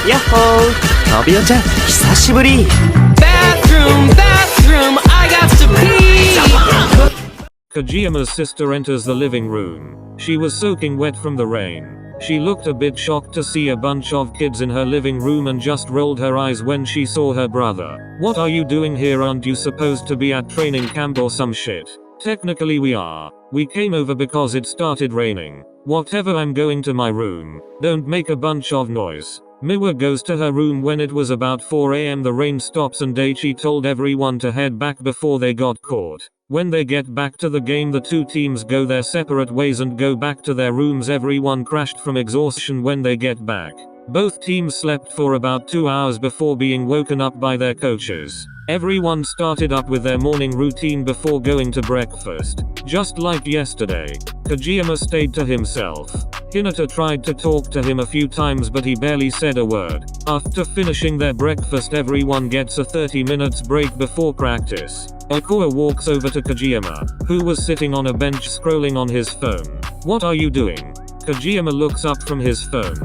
やっほー、トビオちゃん、久しぶり。 Bathroom, bathroom, I got to pee. Kojima's sister enters the living room. She was soaking wet from the rain. She looked a bit shocked to see a bunch of kids in her living room and just rolled her eyes when she saw her brother. What are you doing here? Aren't you supposed to be at training camp or some shit? Technically we are. We came over because it started raining. Whatever, I'm going to my room. Don't make a bunch of noise. Miwa goes to her room when it was about 4 AM. The rain stops and Daichi told everyone to head back before they got caught. When they get back to the game, the two teams go their separate ways and go back to their rooms. Everyone crashed from exhaustion when they get back. Both teams slept for about 2 hours before being woken up by their coaches. Everyone started up with their morning routine before going to breakfast. Just like yesterday, Kojima stayed to himself. Hinata tried to talk to him a few times but he barely said a word. After finishing their breakfast, everyone gets a 30 minutes break before practice. Okoa walks over to Kojima, who was sitting on a bench scrolling on his phone. What are you doing? Kojima looks up from his phone.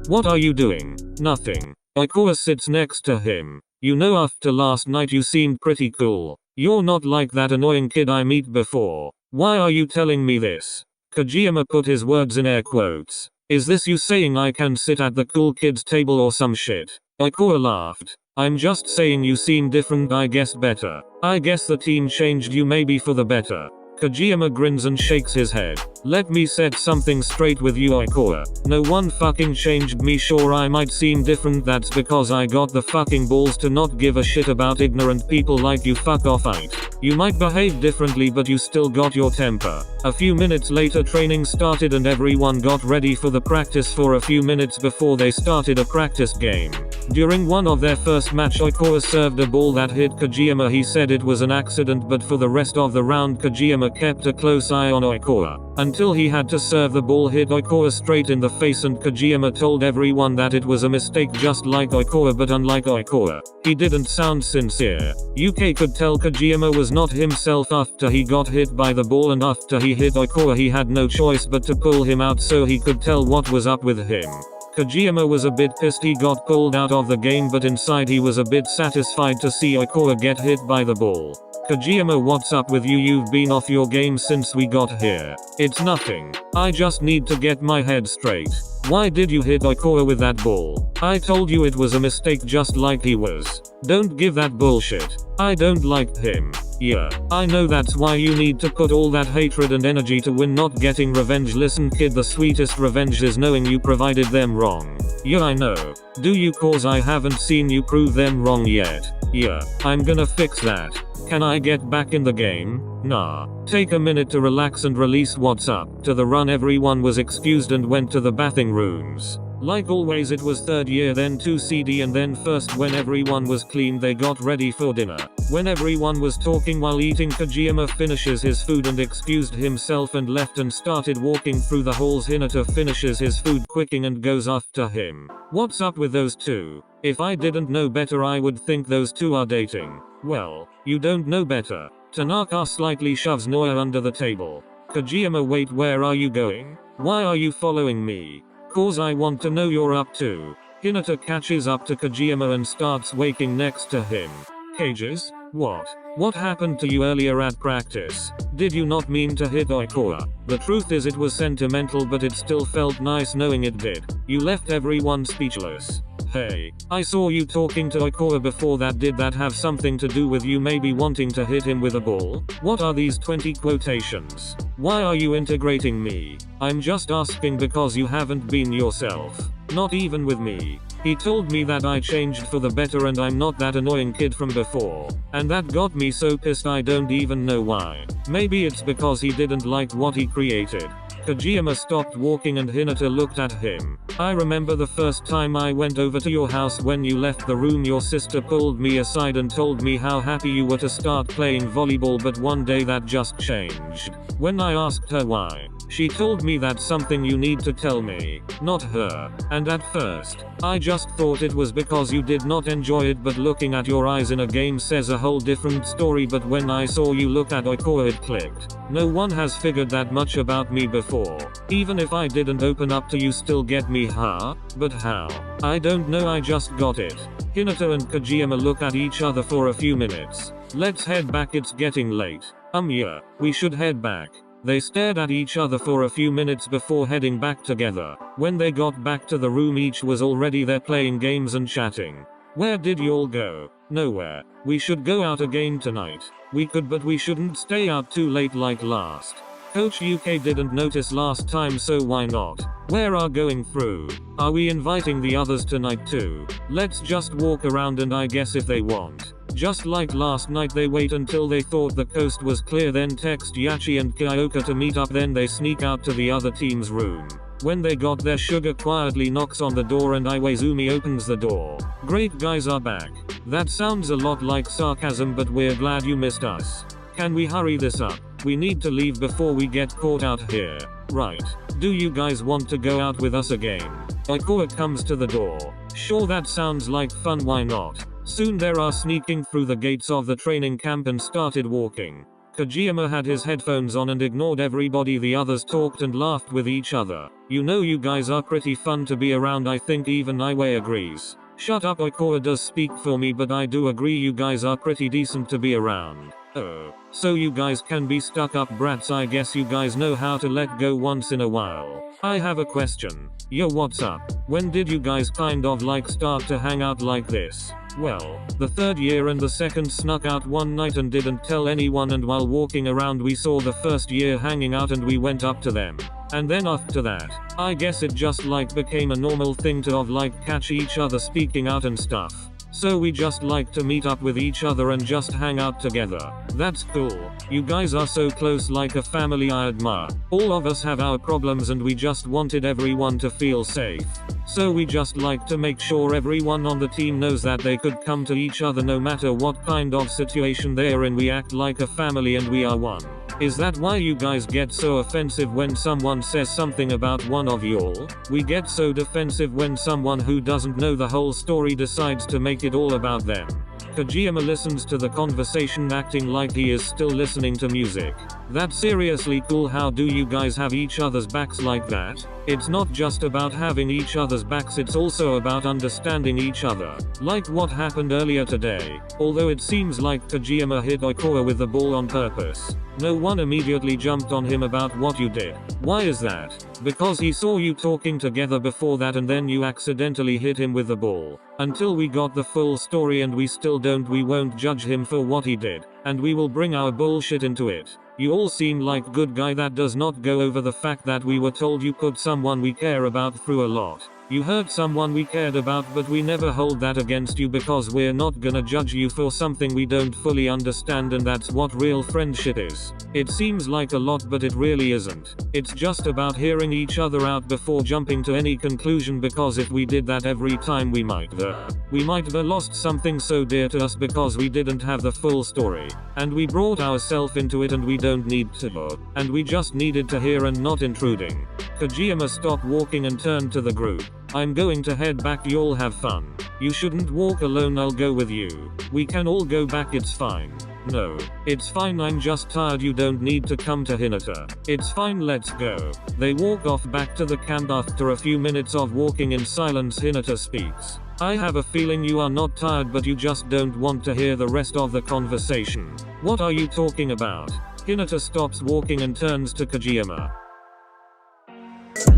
What are you doing? Nothing. Okoa sits next to him. You know, after last night you seemed pretty cool. You're not like that annoying kid I meet before. Why are you telling me this? Kojima put his words in air quotes. Is this you saying I can sit at the cool kids table or some shit? Okoa laughed. I'm just saying you seem different, I guess better. I guess the team changed you, maybe for the better. Kojima grins and shakes his head. Let me set something straight with you, Okoa. No one fucking changed me. Sure, I might seem different, that's because I got the fucking balls to not give a shit about ignorant people like you. Fuck off, mate. You might behave differently but you still got your temper. A few minutes later, training started and everyone got ready for the practice. For a few minutes before they started a practice game. During one of their first match, Okoa served a ball that hit Kojima. He said it was an accident, but for the rest of the round Kojima kept a close eye on Okoa, until he had to serve. The ball hit Okoa straight in the face and Kojima told everyone that it was a mistake, just like Okoa. But unlike Okoa, he didn't sound sincere. UK could tell Kojima was not himself after he got hit by the ball, and after he hit Okoa he had no choice but to pull him out so he could tell what was up with him. Kojima was a bit pissed he got pulled out of the game, but inside he was a bit satisfied to see Okoa get hit by the ball. Kojima, what's up with you? You've been off your game since we got here. It's nothing. I just need to get my head straight. Why did you hit Okoa with that ball? I told you it was a mistake, just like he was. Don't give that bullshit. I don't like him. Yeah, I know, that's why you need to put all that hatred and energy to win, not getting revenge. Listen kid, the sweetest revenge is knowing you provided them wrong. Yeah, I know. Do you? Cause I haven't seen you prove them wrong yet. Yeah, I'm gonna fix that. Can I get back in the game? Nah. Take a minute to relax and release what's up. To the run, everyone was excused and went to the bathing rooms. Like always, it was third year, then 2 CD, and then first. When everyone was clean, they got ready for dinner. When everyone was talking while eating, Kojima finishes his food and excused himself and left and started walking through the halls. Hinata finishes his food quicking and goes after him. What's up with those two? If I didn't know better, I would think those two are dating. Well, you don't know better. Tanaka slightly shoves Noya under the table. Kojima, wait, where are you going? Why are you following me? Cause I want to know you're up to. Hinata catches up to Kojima and starts waking next to him. Cages? What? What happened to you earlier at practice? Did you not mean to hit Oikoa? The truth is it was sentimental, but it still felt nice knowing it did. You left everyone speechless. Hey, I saw you talking to Oikoa before that. Did that have something to do with you maybe wanting to hit him with a ball? What are these 20 quotations? Why are you integrating me? I'm just asking because you haven't been yourself. Not even with me. He told me that I changed for the better and I'm not that annoying kid from before. And that got me so pissed I don't even know why. Maybe it's because he didn't like what he created. Kojima stopped walking and Hinata looked at him. I remember the first time I went over to your house. When you left the room, your sister pulled me aside and told me how happy you were to start playing volleyball, but one day that just changed. When I asked her why, She told me that's something you need to tell me, not her. And at first, I just thought it was because you did not enjoy it, but looking at your eyes in a game says a whole different story. But when I saw you look at Oikoa, it clicked. No one has figured that much about me before. Even if I didn't open up to you, still get me, huh? But how? I don't know, I just got it. Hinata and Kojima look at each other for a few minutes. Let's head back, it's getting late. Yeah, we should head back. They stared at each other for a few minutes before heading back together. When they got back to the room, each was already there playing games and chatting. Where did you all go? Nowhere. We should go out again tonight. We could, but we shouldn't stay out too late like last. Coach UK didn't notice last time, so why not? Where are going through? Are we inviting the others tonight too? Let's just walk around, and I guess if they want. Just like last night, they wait until they thought the coast was clear, then text Yachi and Kyoka to meet up, then they sneak out to the other team's room. When they got there, Sugar quietly knocks on the door and Iwaizumi opens the door. Great, guys are back. That sounds a lot like sarcasm, but we're glad you missed us. Can we hurry this up? We need to leave before we get caught out here. Right. Do you guys want to go out with us again? Oikoa comes to the door. Sure, that sounds like fun, why not? Soon they are sneaking through the gates of the training camp and started walking. Kojima had his headphones on and ignored everybody. The others talked and laughed with each other. You know, you guys are pretty fun to be around. I think even Iway agrees. Shut up, Oikoa does speak for me, but I do agree you guys are pretty decent to be around. Oh, so you guys can be stuck up brats. I guess you guys know how to let go once in a while. I have a question. Yo, what's up? When did you guys kind of like start to hang out like this? Well, the third year and the second snuck out one night and didn't tell anyone, and while walking around we saw the first year hanging out and we went up to them. And then after that, I guess it just like became a normal thing to of like catch each other speaking out and stuff. So we just like to meet up with each other and just hang out together. That's cool. You guys are so close, like a family. I admire. All of us have our problems and we just wanted everyone to feel safe. So we just like to make sure everyone on the team knows that they could come to each other no matter what kind of situation they're in. We act like a family and we are one. Is that why you guys get so offensive when someone says something about one of y'all? We get so defensive when someone who doesn't know the whole story decides to make it all about them. Kojima listens to the conversation, acting like he is still listening to music. That's seriously cool. How do you guys have each other's backs like that? It's not just about having each other's backs, it's also about understanding each other. Like what happened earlier today. Although it seems like Kojima hit Oikoa with the ball on purpose. No one immediately jumped on him about what you did. Why is that? Because he saw you talking together before that and then you accidentally hit him with the ball. Until we got the full story, and we still don't, we won't judge him for what he did. And we will bring our bullshit into it. You all seem like good guy. That does not go over the fact that we were told you put someone we care about through a lot. You hurt someone we cared about, but we never hold that against you because we're not gonna judge you for something we don't fully understand, and that's what real friendship is. It seems like a lot, but it really isn't. It's just about hearing each other out before jumping to any conclusion, because if we did that every time we might have lost something so dear to us because we didn't have the full story. And we brought ourselves into it, and we don't need to. And we just needed to hear and not intruding. Kojima stopped walking and turned to the group. I'm going to head back, y'all have fun. You shouldn't walk alone, I'll go with you. We can all go back, it's fine. No, it's fine, I'm just tired, you don't need to come to Hinata. It's fine, let's go. They walk off back to the camp. After a few minutes of walking in silence, Hinata speaks. I have a feeling you are not tired, but you just don't want to hear the rest of the conversation. What are you talking about? Hinata stops walking and turns to Kojima.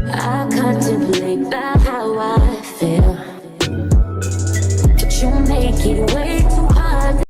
I contemplate about how I feel, but you make it way